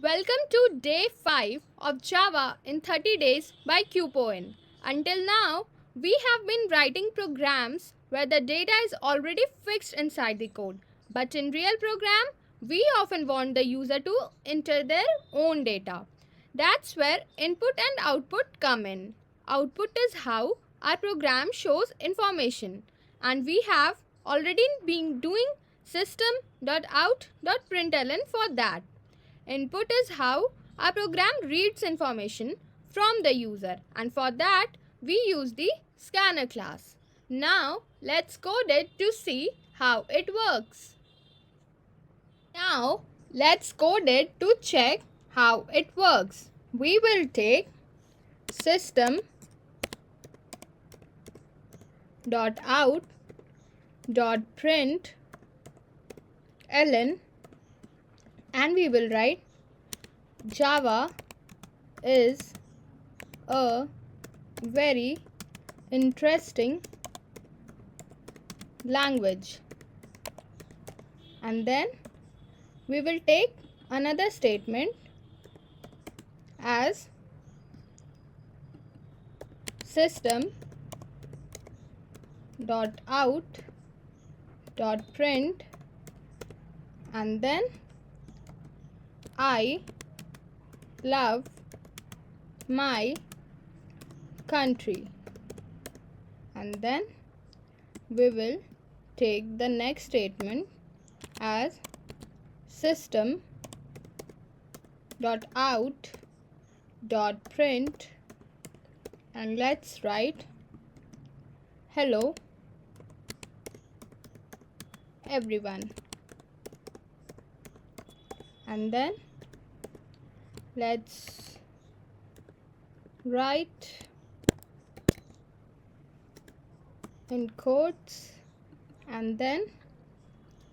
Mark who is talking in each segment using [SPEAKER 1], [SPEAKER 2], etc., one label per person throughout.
[SPEAKER 1] Welcome to day 5 of Java in 30 days by Quipoin. Until now, we have been writing programs where the data is already fixed inside the code. But in real program, we often want the user to enter their own data. That's where input and output come in. Output is how our program shows information, and we have already been doing System.out.println for that. Input is how our program reads information from the user, and for that we use the scanner class. Now let's code it to see how it works. Now let's code it to check how it works. We will take System.out.println and we will write Java is a very interesting language. And then we will take another statement as System.out.print and then I love my country, and then we will take the next statement as System.out.print and let's write hello everyone, and then let's write in quotes, and then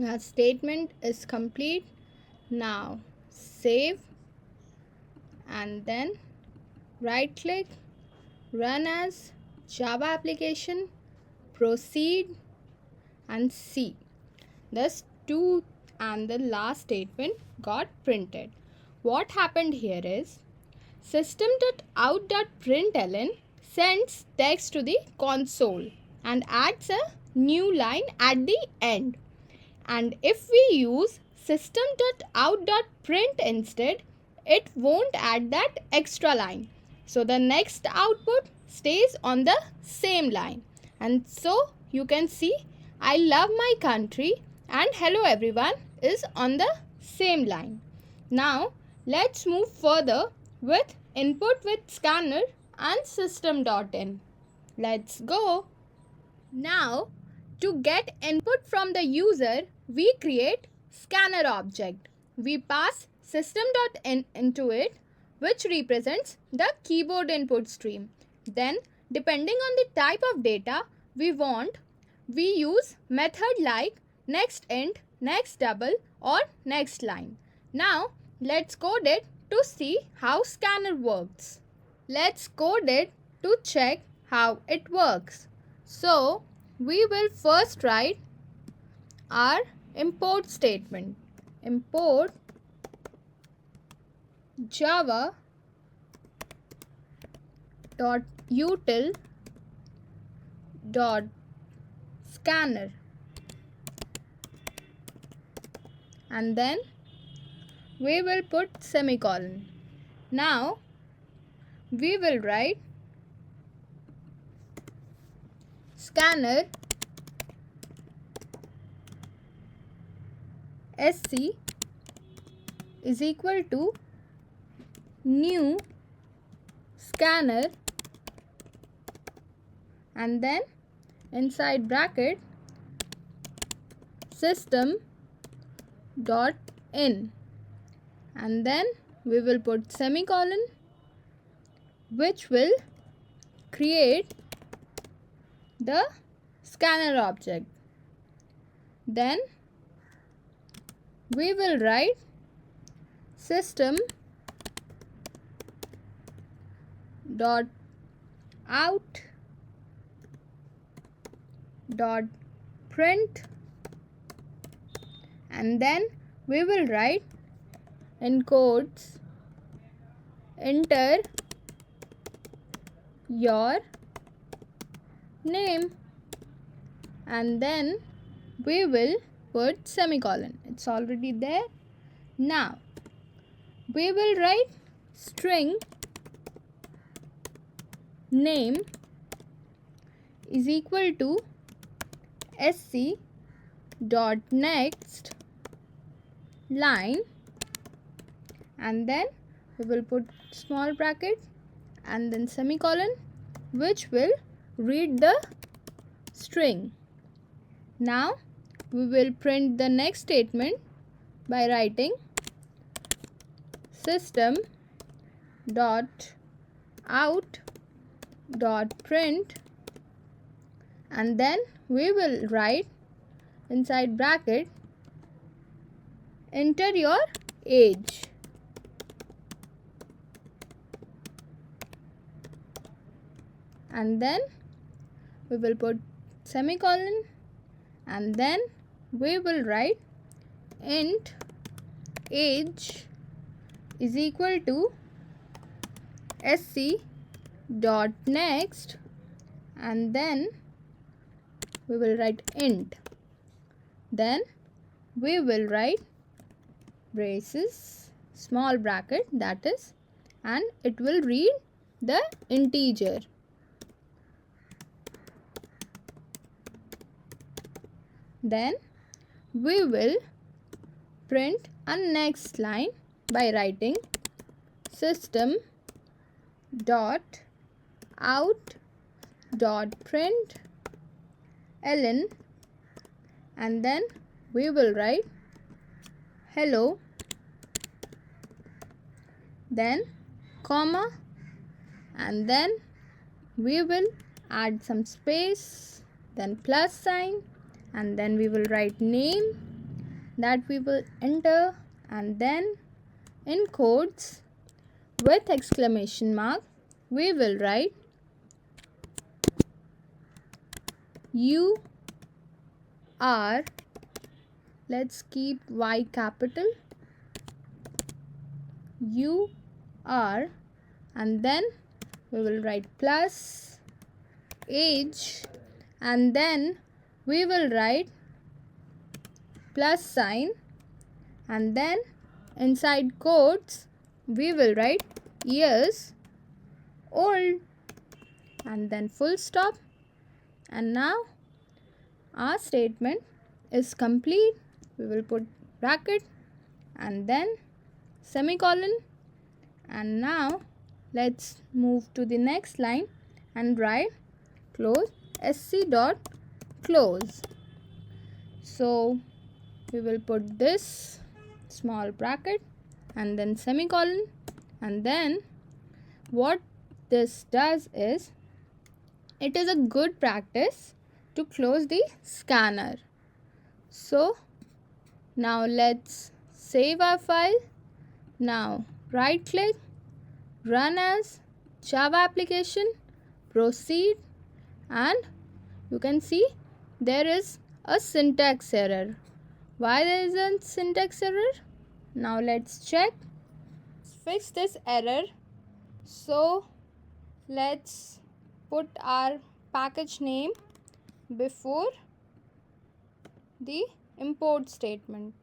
[SPEAKER 1] our statement is complete. Now save and then right click, run as Java application, proceed and see. Thus 2 and the last statement got printed. What happened here is System.out.println sends text to the console and adds a new line at the end. And if we use System.out.print instead, it won't add that extra line. So the next output stays on the same line. And so you can see I love my country and hello everyone is on the same line. Now let's move further with input with scanner and system.in. Let's go. Now to get input from the user, we create scanner object. We pass system.in into it, which represents the keyboard input stream. Then depending on the type of data we want, we use method like next int, next double or next line. Now let's code it to see how scanner works. Let's code it to check how it works. So we will first write our import statement. Import java dot util dot scanner and then we will put semicolon. Now we will write scanner sc is equal to new scanner and then inside bracket system dot in and then we will put semicolon, which will create the scanner object. Then we will write system dot out dot print and then we will write in quotes, enter your name, and then we will put semicolon. It's already there. Now we will write string name is equal to sc dot next line, and then we will put small bracket and then semicolon, which will read the string. Now we will print the next statement by writing System.out.println, and then we will write inside bracket enter your age, and then we will put semicolon, and then we will write int age is equal to sc dot next, and then we will write int, then we will write braces small bracket, that is, and it will read the integer. Then we will print a next line by writing System dot out dot print ln, and then we will write hello, then comma, and then we will add some space, then plus sign, and then we will write name that we will enter, and then in quotes with exclamation mark we will write you are, let's keep Y capital, you are, and then we will write plus age, and then we will write plus sign, and then inside quotes we will write years old, and then full stop. And now our statement is complete. We will put bracket and then semicolon, and now let's move to the next line and write close sc dot close. So we will put this small bracket and then semicolon, and then what this does is it is a good practice to close the scanner. So now let's save our file. Now right click, run as Java application, proceed, and you can see there is a syntax error. Why there is a syntax error? Now let's check. Fix this error. So let's put our package name before the import statement,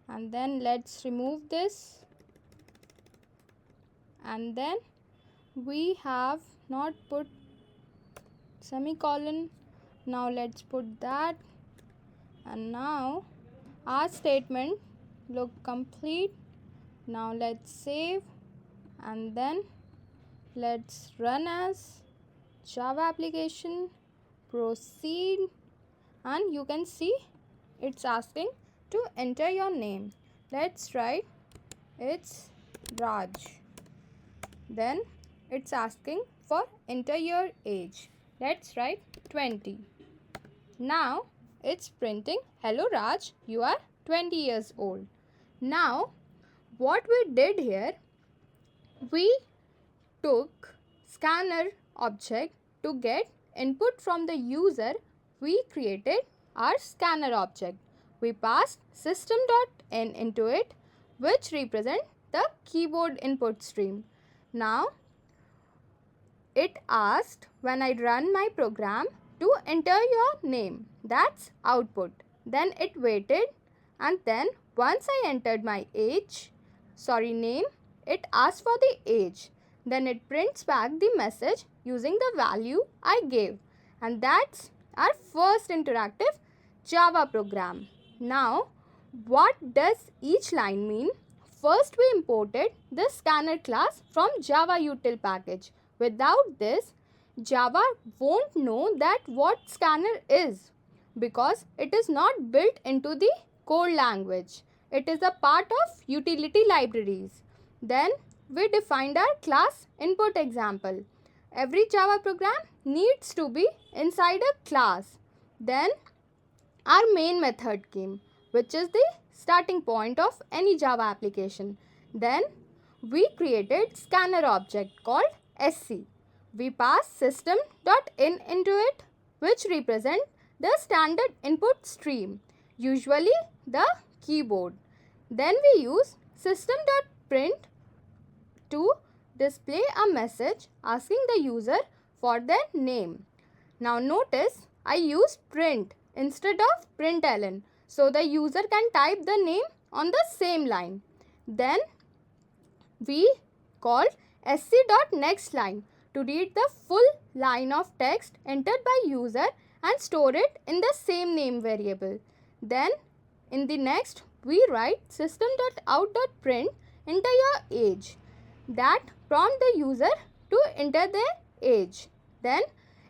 [SPEAKER 1] and then let's remove this, and then we have not put semicolon. Now let's put that, and now our statement look complete. Now let's save, and then let's run as Java application, proceed, and you can see it's asking to enter your name. Let's write it's Raj. Then it's asking for enter your age. Let's write 20. Now it's printing hello Raj, you are 20 years old. Now what we did here, we took scanner object to get input from the user. We created our scanner object. We passed system.in into it. which represent the keyboard input stream. Now it asked when I run my program to enter your name, that's output. Then it waited, and then once I entered my name, it asked for the age. Then it prints back the message using the value I gave, and that's our first interactive Java program. Now what does each line mean? First we imported the scanner class from Java util package. Without this, Java won't know that what scanner is, because it is not built into the core language. It is a part of utility libraries. Then we defined our class input example. Every Java program needs to be inside a class. Then our main method came, which is the starting point of any Java application. Then we created scanner object called SC. We pass System.in into it, which represent the standard input stream, usually the keyboard. Then we use System.print to display a message asking the user for their name. Now notice I use print instead of println, so the user can type the name on the same line. Then we call sc.nextLine to read the full line of text entered by user and store it in the same name variable. Then in the next we write System.out.println enter your age. That prompt the user to enter their age. Then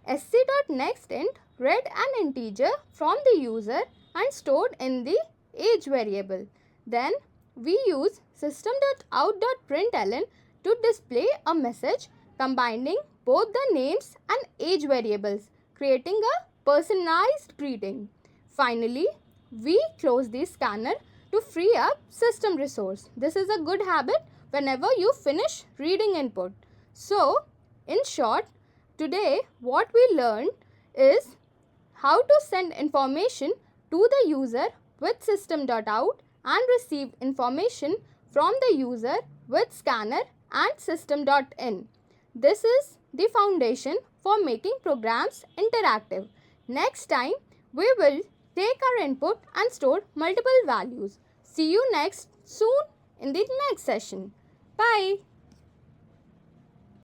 [SPEAKER 1] sc.nextInt read an integer from the user and stored in the age variable. Then we use System.out.println to display a message combining both the names and age variables, creating a personalized greeting. Finally, we close the scanner to free up system resource. This is a good habit whenever you finish reading input. So, in short, today what we learned is how to send information to the user with System.out and receive information from the user with scanner and System.in. This is the foundation for making programs interactive. Next time, we will take our input and store multiple values. See you next soon in the next session. Bye.